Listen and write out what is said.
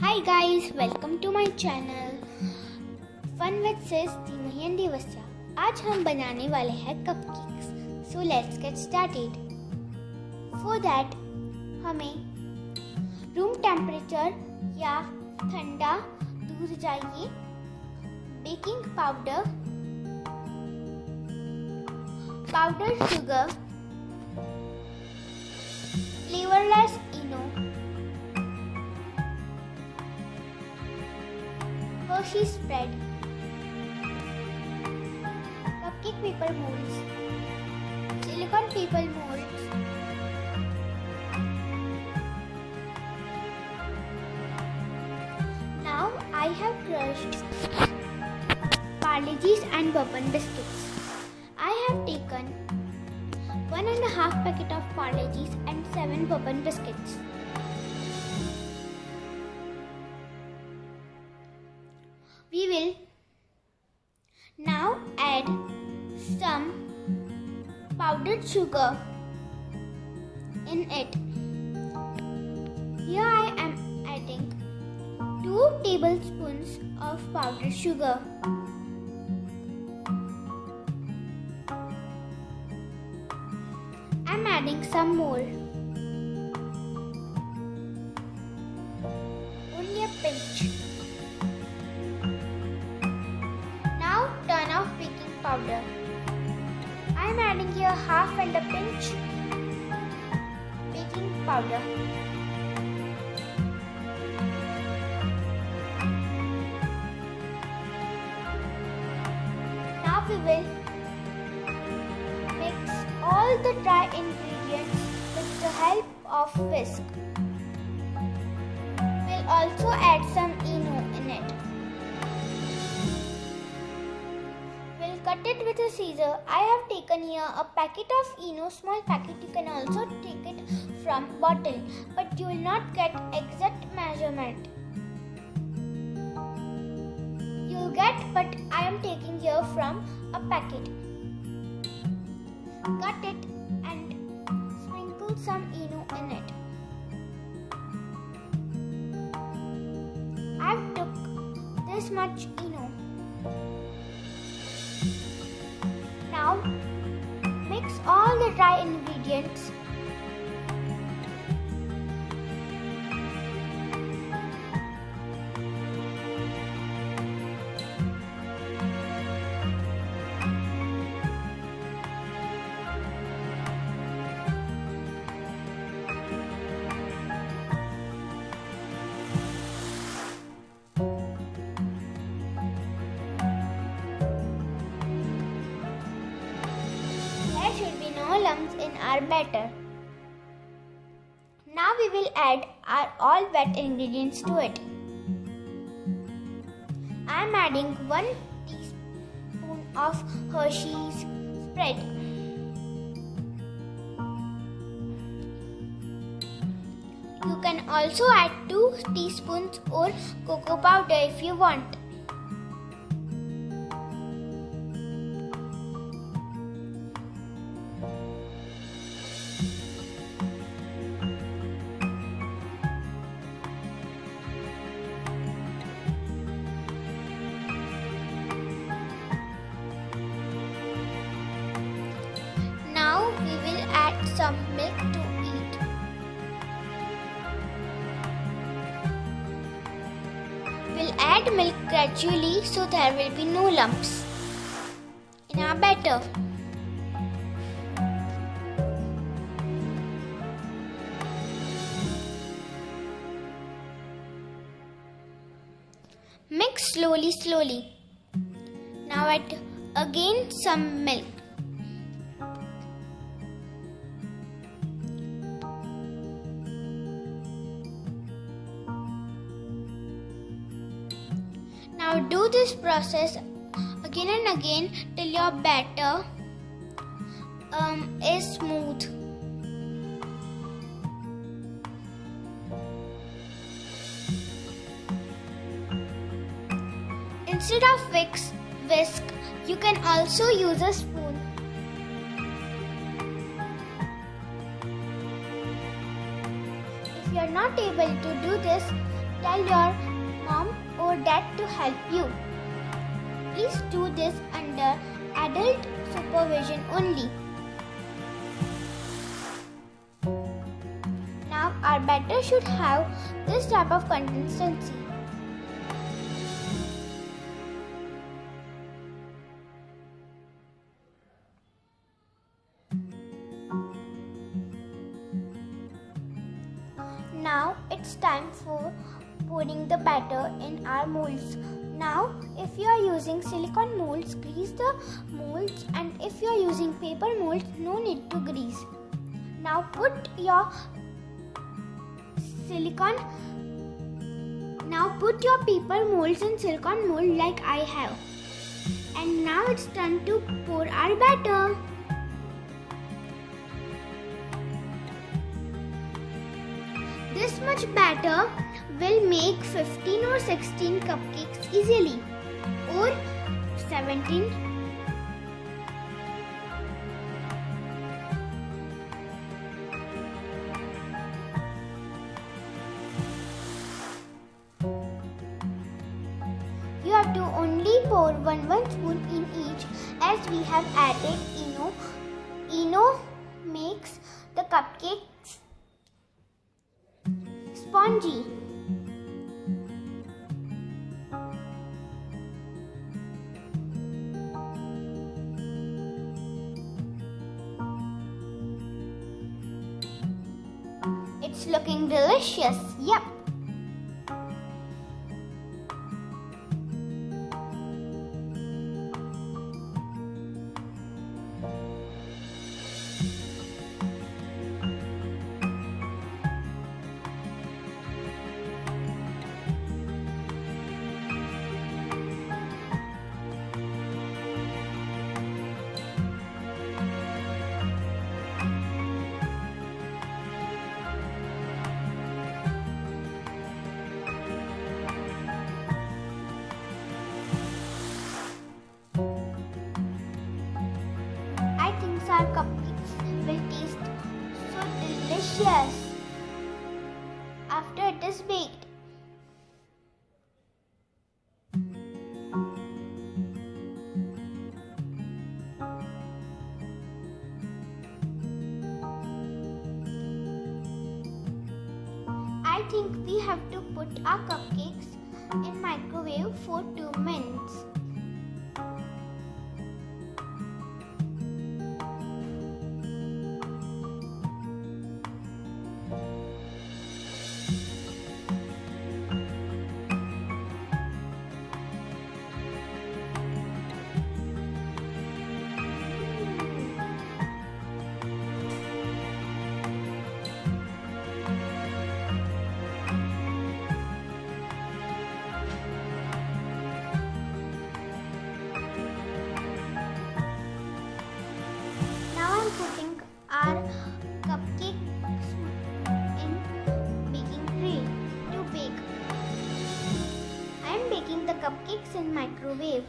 Hi guys, welcome to my channel Fun with Sis Dimhi and Divasya। आज हम बनाने वाले हैं cupcakes. So let's get started। For that हमें room temperature या ठंडा दूध चाहिए, baking powder, powder sugar, flavourless Eno, Hershey spread, cupcake paper molds, silicone paper molds, now I have crushed Parle-G's and bourbon biscuits. I have taken 1.5 packet of Parle-G's and 7 bourbon biscuits. We will now add some powdered sugar in it. Here I am adding 2 tablespoons of powdered sugar. I am adding some more. Only a pinch. Turn off baking powder. I am adding here half and a pinch baking powder. Now we will mix all the dry ingredients with the help of whisk. We'll also add some Eno in it. Cut it with a scissor. I have taken here a packet of Eno, small packet. You can also take it from bottle, but you will not get exact measurement. You will get, but I am taking here from a packet. Cut it and sprinkle some Eno in it. I have took this much Eno. Now mix all the dry ingredients. Should be no lumps in our batter. Now we will add our all wet ingredients to it. I am adding 1 teaspoon of Hershey's spread. You can also add 2 teaspoons or cocoa powder if you want. Now we will add some milk to eat. We'll add milk gradually so there will be no lumps in our batter. Mix slowly. Now add again some milk. Now do this process again and again till your batter is smooth. Instead of whisk, you can also use a spoon. If you are not able to do this, Tell your mom or dad to help you. Please do this under adult supervision only. Now our batter should have this type of consistency. Now it's time for pouring the batter in our molds. Now if you are using silicone molds, grease the molds, and if you are using paper molds, no need to grease. Now put your paper molds in silicone mold like I have. And now it's time to pour our batter. This much batter will make 15 or 16 cupcakes easily, or 17. You have to only pour one spoon in each, as we have added Eno. Eno makes the cupcakes spongy. It's looking delicious. Yep. Our cupcakes will taste so delicious after it is baked. I think we have to put our cupcakes in microwave for 2 minutes. Putting our cupcakes in baking tray to bake. I am baking the cupcakes in microwave.